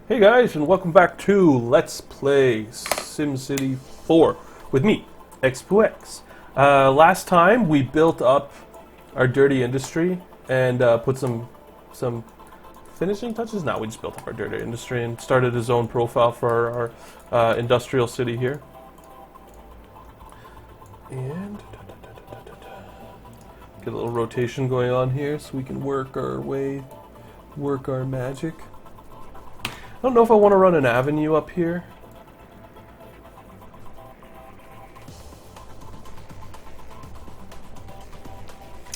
Hey guys, and welcome back to Let's Play SimCity 4 with me, X2X. Last time we built up our dirty industry and put some finishing touches. Now we just built up our dirty industry and started a zone profile for our industrial city here. And get a little rotation going on here so we can work our magic. I don't know if I want to run an avenue up here.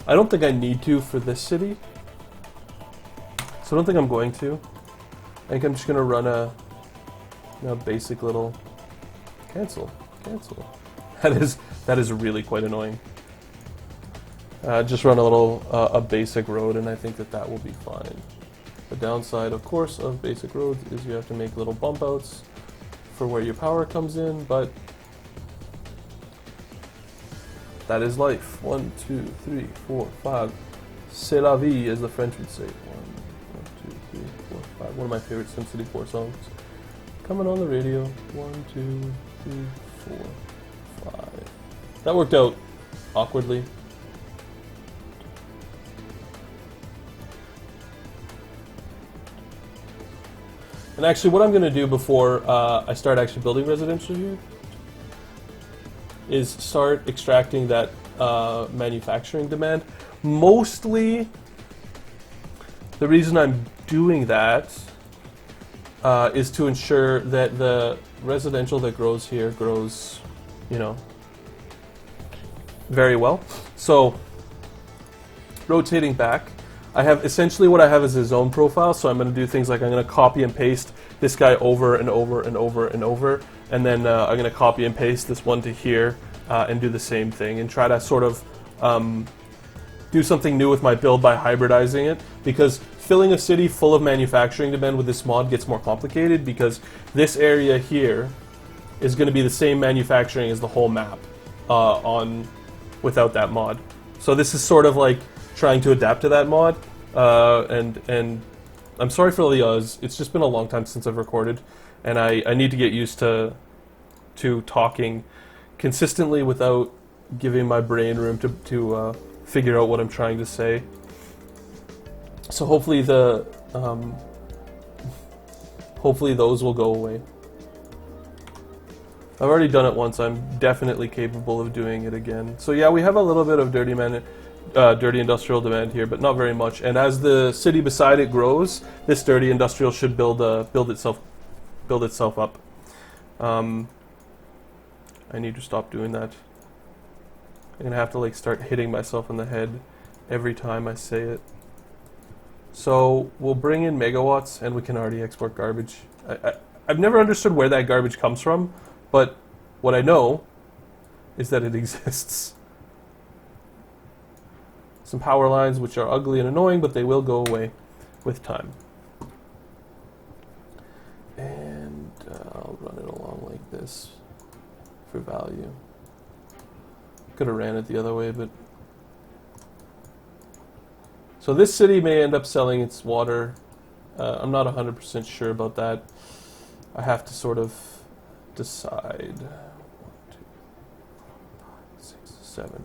I don't think I need to for this city. So I don't think I'm going to. I think I'm just going to run a basic little... Cancel. That is really quite annoying. Just run a little a basic road, and I think that will be fine. The downside, of course, of basic roads is you have to make little bump outs for where your power comes in, but that is life. 1, 2, 3, 4, 5. C'est la vie, as the French would say. 1, 2, 3, 4, 5. One of my favorite SimCity 4 songs. Coming on the radio. 1, 2, 3, 4, 5. That worked out awkwardly. And actually, what I'm going to do before I start actually building residential here is start extracting that manufacturing demand. Mostly, the reason I'm doing that is to ensure that the residential that grows here grows, very well. So, rotating back. I have essentially what I have is a zone profile, so I'm going to do things like I'm going to copy and paste this guy over and over and over and over, and then I'm going to copy and paste this one to here and do the same thing and try to sort of do something new with my build by hybridizing it, because filling a city full of manufacturing demand with this mod gets more complicated because this area here is going to be the same manufacturing as the whole map without that mod. So this is sort of like trying to adapt to that mod, and I'm sorry for all the it's just been a long time since I've recorded, and I need to get used to talking consistently without giving my brain room to figure out what I'm trying to say. So hopefully hopefully those will go away. I've already done it once. I'm definitely capable of doing it again. So yeah, we have a little bit of dirty industrial demand here, but not very much. And as the city beside it grows, this dirty industrial should build itself up. I need to stop doing that. I'm gonna have to start hitting myself in the head every time I say it. So we'll bring in megawatts, and we can already export garbage. I've never understood where that garbage comes from, but what I know is that it exists. Some power lines which are ugly and annoying, but they will go away with time. And I'll run it along like this for value. Could have ran it the other way, but... So this city may end up selling its water. I'm not 100% sure about that. I have to sort of decide. 1, 2, 4, 5, 6, 7.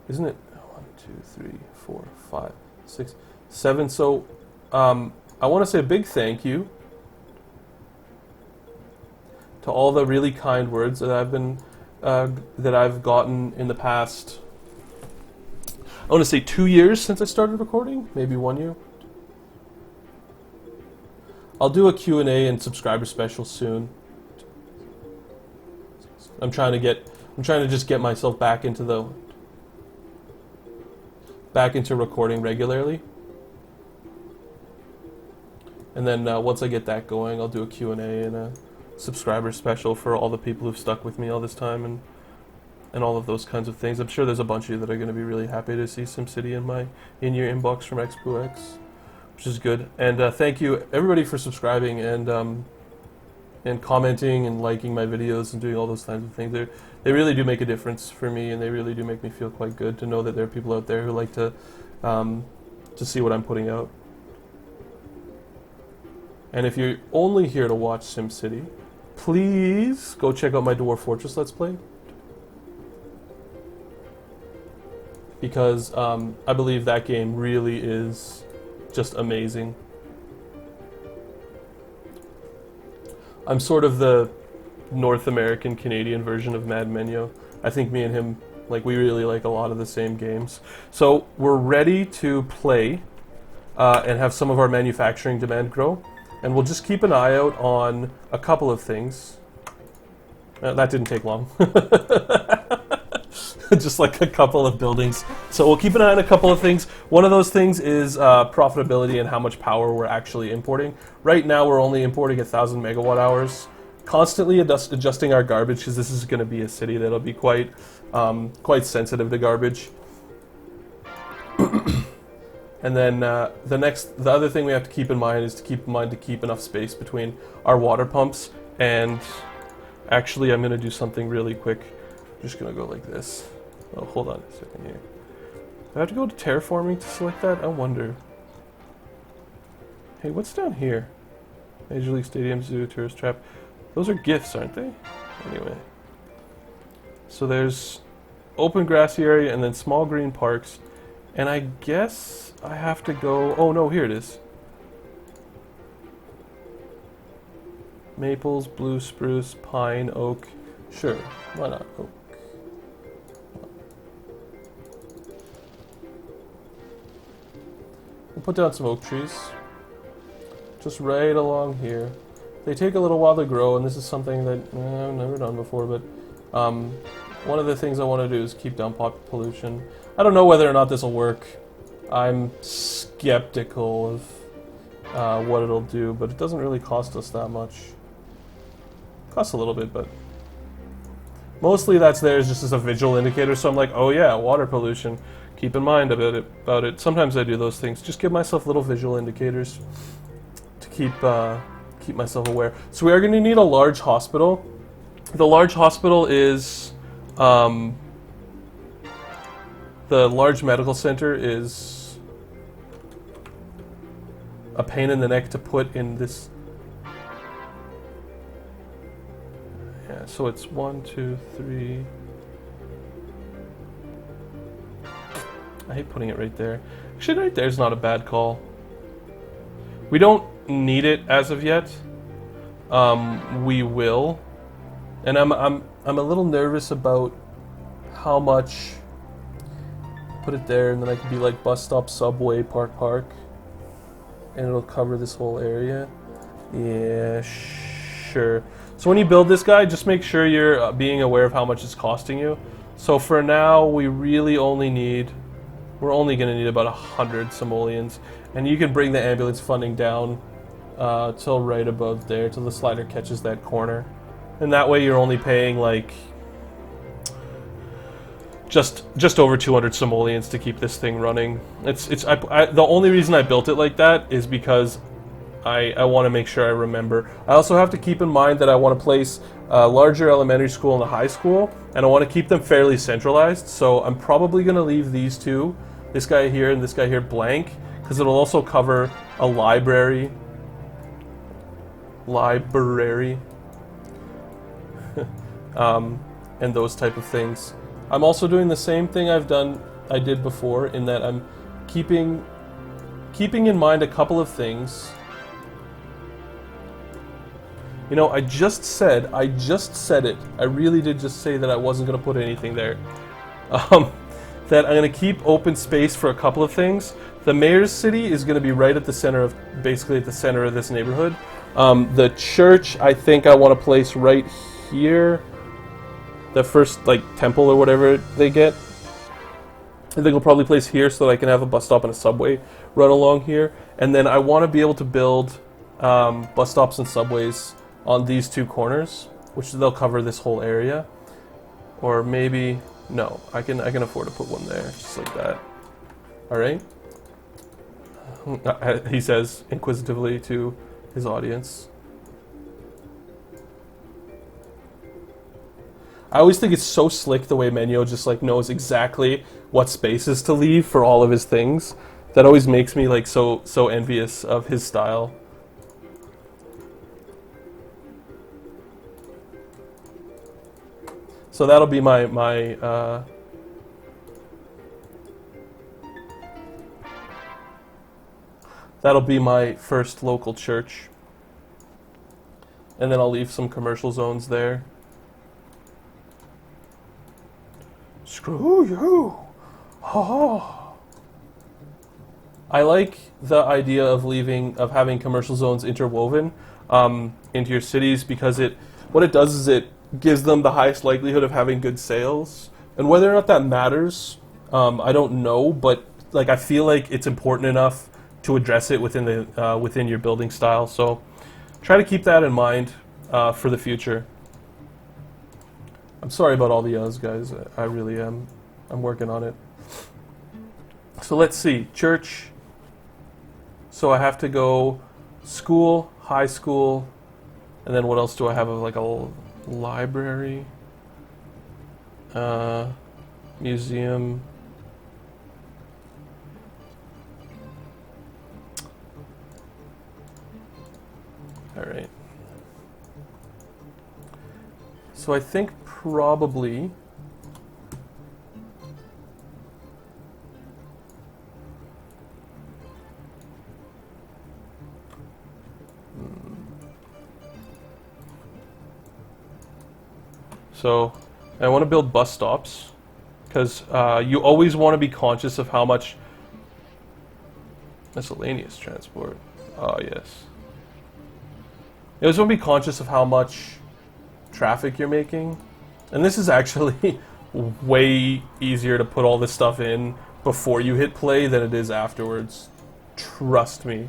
Isn't it 1, 2, 3, 4, 5, 6, 7? So I want to say a big thank you to all the really kind words that I've gotten in the past. I want to say 2 years since I started recording, maybe 1 year. I'll do a Q&A and subscriber special soon. I'm trying to just get myself back into recording regularly. And then once I get that going, I'll do a Q&A and a subscriber special for all the people who've stuck with me all this time and all of those kinds of things. I'm sure there's a bunch of you that are going to be really happy to see SimCity in your inbox from X2X, which is good. And thank you everybody for subscribing and commenting and liking my videos and doing all those kinds of things. They really do make a difference for me, and they really do make me feel quite good to know that there are people out there who like to see what I'm putting out. And if you're only here to watch SimCity, please go check out my Dwarf Fortress Let's Play. Because I believe that game really is just amazing. I'm sort of the North American Canadian version of Mad Menyo. I think me and him, like, we really like a lot of the same games. So we're ready to play and have some of our manufacturing demand grow. And we'll just keep an eye out on a couple of things. That didn't take long. Just like a couple of buildings. So we'll keep an eye on a couple of things. One of those things is profitability and how much power we're actually importing. Right now we're only importing 1,000 megawatt hours. Constantly adjusting our garbage, because this is going to be a city that'll be quite sensitive to garbage. And then the other thing we have to keep in mind is to keep enough space between our water pumps. And actually, I'm going to do something really quick. I'm just going to go like this. Oh, hold on a second here. Do I have to go to terraforming to select that? I wonder. Hey, what's down here? Major League Stadium, Zoo, Tourist Trap. Those are gifts, aren't they? Anyway. So there's open grassy area and then small green parks. And I guess I have to go... Oh, no, here it is. Maples, blue spruce, pine, oak. Sure, why not oak? We'll put down some oak trees. Just right along here. They take a little while to grow, and this is something that I've never done before, but one of the things I want to do is keep down pollution. I don't know whether or not this will work. I'm skeptical of what it'll do, but it doesn't really cost us that much. It costs a little bit, but mostly that's there just as a visual indicator, so I'm like, oh yeah, water pollution. Keep in mind about it. Sometimes I do those things. Just give myself little visual indicators to keep myself aware. So we are going to need a large hospital. The large hospital is the large medical center is a pain in the neck to put in this. Yeah, so it's 1, 2, 3. I hate putting it right there. Actually, right there's not a bad call. We don't need it as of yet. We will, and I'm a little nervous about how much. Put it there, and then I could be like bus stop, subway, park, and it'll cover this whole area. Yeah, sure. So when you build this guy, just make sure you're being aware of how much it's costing you. So for now, we really only need. We're only going to need about 100 simoleons, and you can bring the ambulance funding down till right above there, till the slider catches that corner, and that way you're only paying like just over 200 simoleons to keep this thing running. The only reason I built it like that is because I want to make sure I remember. I also have to keep in mind that I want to place a larger elementary school and a high school, and I want to keep them fairly centralized, so I'm probably going to leave these two, this guy here and this guy here, blank, because it'll also cover a library, and those type of things. I'm also doing the same thing I did before, in that I'm keeping in mind a couple of things. You know, I just said it. I really did just say that I wasn't going to put anything there. That I'm going to keep open space for a couple of things. The mayor's city is going to be right at the center of, basically at the center of this neighborhood. The church, I think I want to place right here. The first, like, temple or whatever they get. I think I'll probably place here so that I can have a bus stop and a subway run along here. And then I want to be able to build bus stops and subways on these two corners, which they'll cover this whole area. Or maybe, no, I can afford to put one there, just like that. All right. He says inquisitively to his audience. I always think it's so slick the way Menyo just like knows exactly what spaces to leave for all of his things. That always makes me like so envious of his style. So that'll be my that'll be my first local church. And then I'll leave some commercial zones there. Screw you! Oh. I like the idea of having commercial zones interwoven into your cities, because what it does is it gives them the highest likelihood of having good sales. And whether or not that matters, I don't know, but like I feel like it's important enough to address it within your building style. So try to keep that in mind for the future. I'm sorry about all the yells, guys. I really am. I'm working on it. So let's see. Church. So I have to go school, high school, and then what else do I have? Like a library, museum. All right. So I think probably so I want to build bus stops, because you always want to be conscious of how much miscellaneous transport. Oh yes. You always want to be conscious of how much traffic you're making, and this is actually way easier to put all this stuff in before you hit play than it is afterwards. Trust me.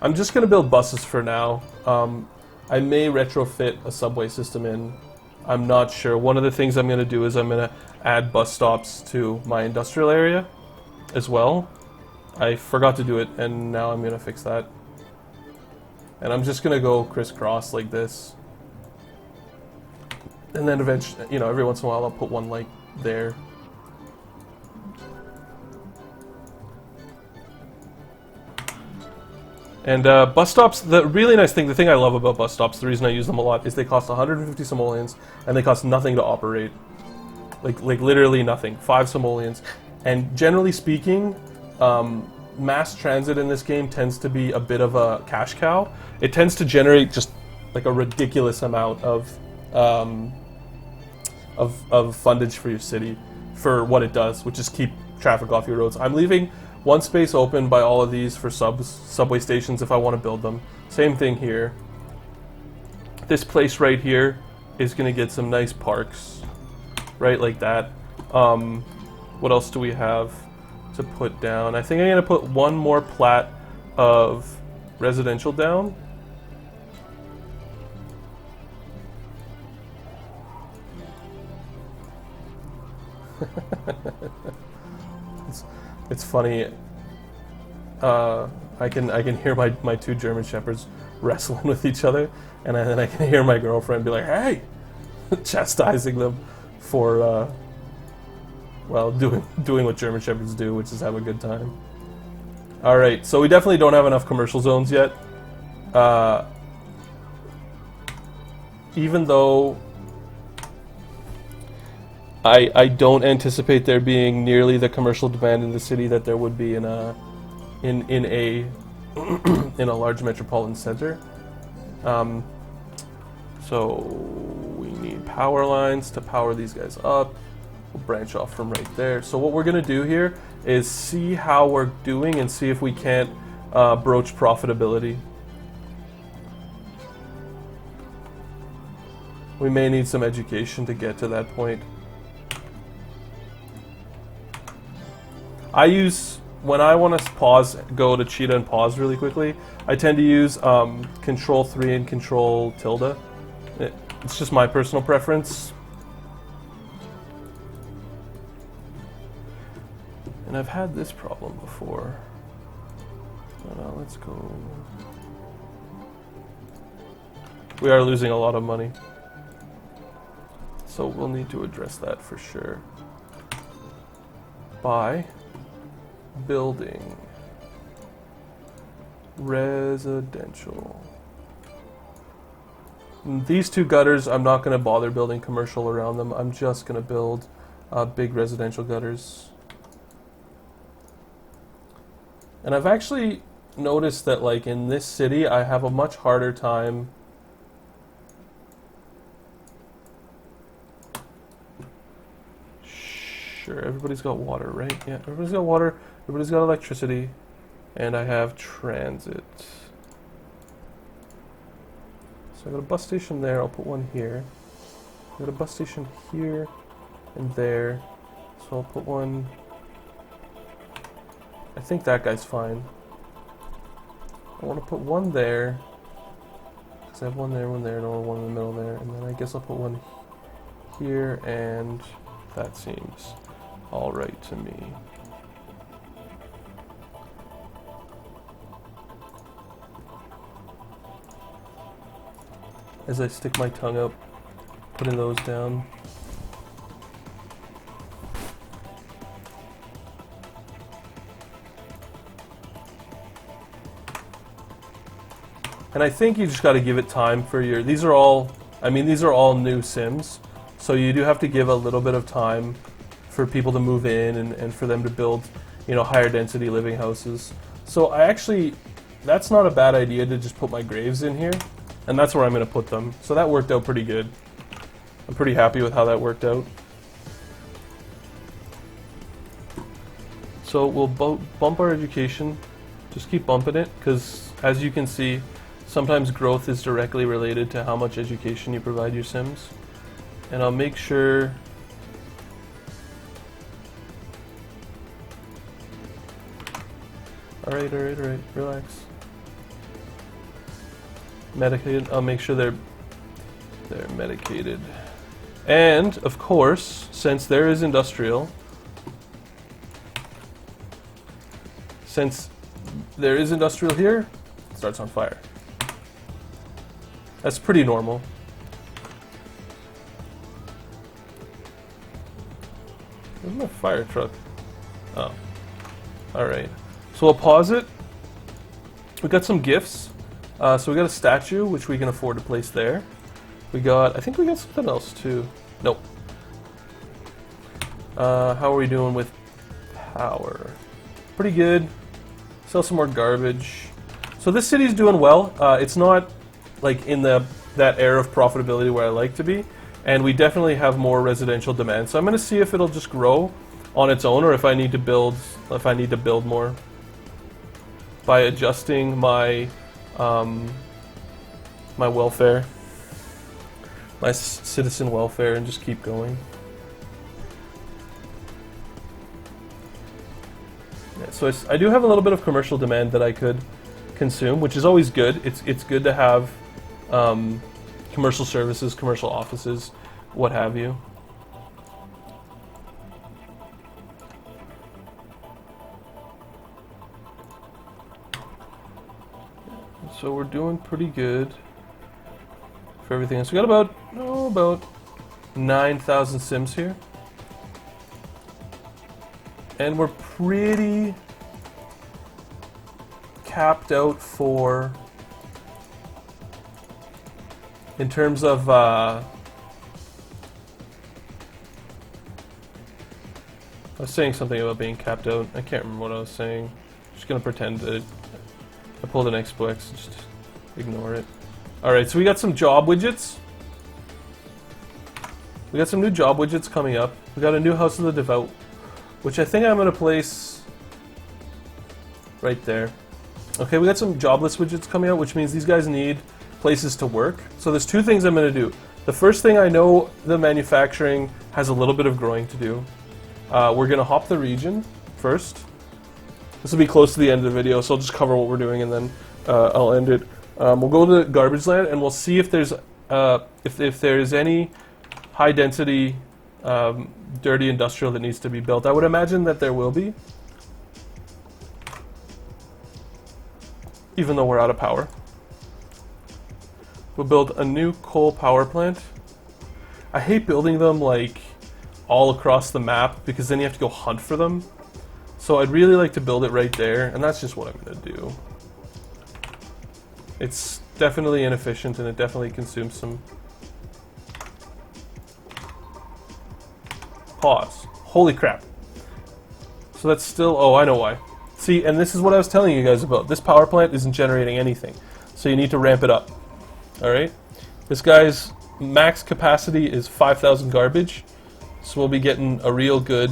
I'm just going to build buses for now. I may retrofit a subway system in. I'm not sure. One of the things I'm going to do is I'm going to add bus stops to my industrial area as well. I forgot to do it, and now I'm going to fix that. And I'm just going to go crisscross like this. And then eventually, every once in a while I'll put one like there. And bus stops, the really nice thing, the thing I love about bus stops, the reason I use them a lot, is they cost 150 simoleons, and they cost nothing to operate. Like literally nothing. 5 simoleons. And generally speaking, mass transit in this game tends to be a bit of a cash cow. It tends to generate just like a ridiculous amount of fundage for your city for what it does, which is keep traffic off your roads. I'm leaving one space open by all of these for subway stations if I want to build them. Same thing here. This place right here is going to get some nice parks, right, like that. What else do we have to put down? I think I'm going to put one more plat of residential down. It's funny. I can hear my 2 German shepherds wrestling with each other, and then I can hear my girlfriend be like, "Hey," chastising them for doing what German shepherds do, which is have a good time. All right, so we definitely don't have enough commercial zones yet. Even though I don't anticipate there being nearly the commercial demand in the city that there would be in a in a large metropolitan center. So we need power lines to power these guys up. We'll branch off from right there. So what we're gonna do here is see how we're doing and see if we can't broach profitability. We may need some education to get to that point. I use, when I want to go to cheetah and pause really quickly, I tend to use Control 3 and Control tilde. It's just my personal preference. And I've had this problem before. Let's go. We are losing a lot of money. So we'll need to address that for sure. By building Residential. And these two gutters, I'm not going to bother building commercial around them. I'm just going to build big residential gutters. And I've actually noticed that, like, in this city, I have a much harder time Sure, everybody's got water, right? Yeah, everybody's got water, everybody's got electricity, and I have transit. So I got a bus station there, I'll put one here. I got a bus station here and there, so I'll put one... I think that guy's fine. I want to put one there, because I have one there, and I want one in the middle there, and then I guess I'll put one here, and that seems alright to me. As I stick my tongue up, putting those down. And I think you just got to give it time for your... These are all new Sims, so you do have to give a little bit of time for people to move in and for them to build, you know, higher density living houses. So that's not a bad idea to just put my graves in here, and that's where I'm going to put them. So that worked out pretty good. I'm pretty happy with how that worked out. So we'll bump our education, just keep bumping it, because as you can see, sometimes growth is directly related to how much education you provide your Sims. And I'll make sure... Alright, relax. Medicated, I'll make sure they're medicated. And, of course, since there is industrial, here, it starts on fire. That's pretty normal. Where's my fire truck? Oh. Alright. So we'll pause it. We got some gifts. So we got a statue, which we can afford to place there. I think we got something else too. Nope. How are we doing with power? Pretty good. Sell some more garbage. So this city's doing well. It's not like in that era of profitability where I like to be, and we definitely have more residential demand. So I'm going to see if it'll just grow on its own, or if I need to build more by adjusting my my welfare, my citizen welfare, and just keep going. Yeah, so I do have a little bit of commercial demand that I could consume, which is always good. It's good to have commercial services, commercial offices, what have you. So we're doing pretty good for everything else. We got about 9,000 Sims here. And we're pretty capped out for, in terms of I was saying something about being capped out. I can't remember what I was saying. Just gonna pretend that I pulled an Xbox, just ignore it. Alright, so we got some job widgets. We got some new job widgets coming up. We got a new House of the Devout, which I think I'm going to place right there. Okay, we got some jobless widgets coming out, which means these guys need places to work. So there's two things I'm going to do. The first thing, I know the manufacturing has a little bit of growing to do. We're going to hop the region first. This will be close to the end of the video, so I'll just cover what we're doing and then I'll end it. We'll go to garbage land and we'll see if there's any high density dirty industrial that needs to be built. I would imagine that there will be, even though we're out of power. We'll build a new coal power plant. I hate building them like all across the map because then you have to go hunt for them. So I'd really like to build it right there, and that's just what I'm going to do. It's definitely inefficient, and it definitely consumes some... Pause. Holy crap. So that's still... Oh, I know why. See, and this is what I was telling you guys about. This power plant isn't generating anything. So you need to ramp it up. Alright? This guy's max capacity is 5,000 garbage. So we'll be getting a real good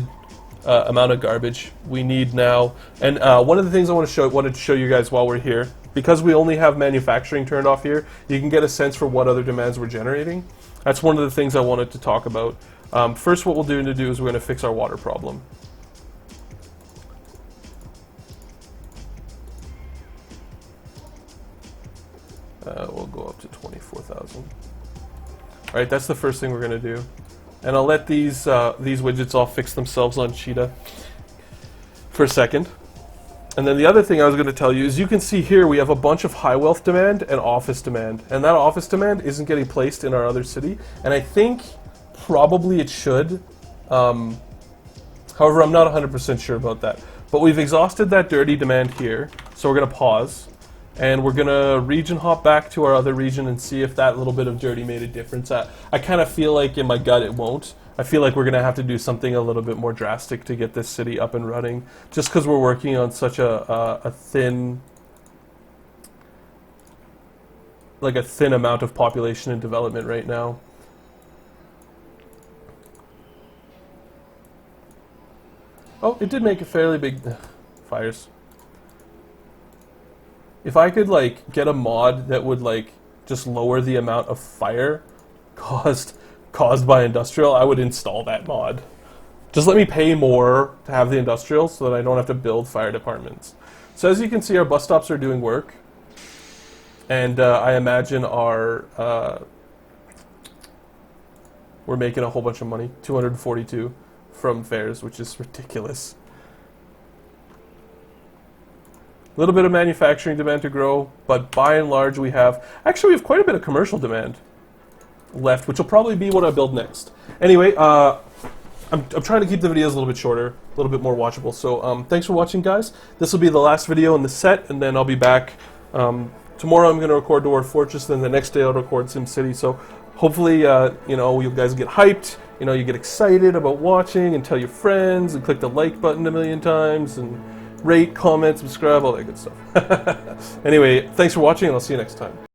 amount of garbage we need now. And one of the things I wanted to show you guys while we're here, because we only have manufacturing turned off here, you can get a sense for what other demands we're generating. That's one of the things I wanted to talk about. First, what we'll do is we're going to fix our water problem. We'll go up to 24,000. All right, that's the first thing we're going to do. And I'll let these widgets all fix themselves on Cheetah for a second. And then the other thing I was going to tell you is you can see here we have a bunch of high wealth demand and office demand. And that office demand isn't getting placed in our other city. And I think probably it should. However, I'm not 100% sure about that. But we've exhausted that dirty demand here. So we're going to pause. And we're going to region hop back to our other region and see if that little bit of dirty made a difference. I kind of feel like in my gut it won't. I feel like we're going to have to do something a little bit more drastic to get this city up and running. Just because we're working on such a thin amount of population and development right now. Oh, it did make a fairly big... fires. If I could, like, get a mod that would, like, just lower the amount of fire caused by industrial, I would install that mod. Just let me pay more to have the industrial so that I don't have to build fire departments. So as you can see, our bus stops are doing work. And I imagine we're making a whole bunch of money. 242 from fares, which is ridiculous. A little bit of manufacturing demand to grow, but by and large we have quite a bit of commercial demand left, which will probably be what I build next. Anyway, I'm trying to keep the videos a little bit shorter, a little bit more watchable. So thanks for watching, guys. This will be the last video in the set, and then I'll be back. Tomorrow I'm going to record Dwarf Fortress, then the next day I'll record SimCity. So hopefully, you guys get hyped. You get excited about watching, and tell your friends, and click the like button a million times, and rate, comment, subscribe, all that good stuff. Anyway, thanks for watching, and I'll see you next time.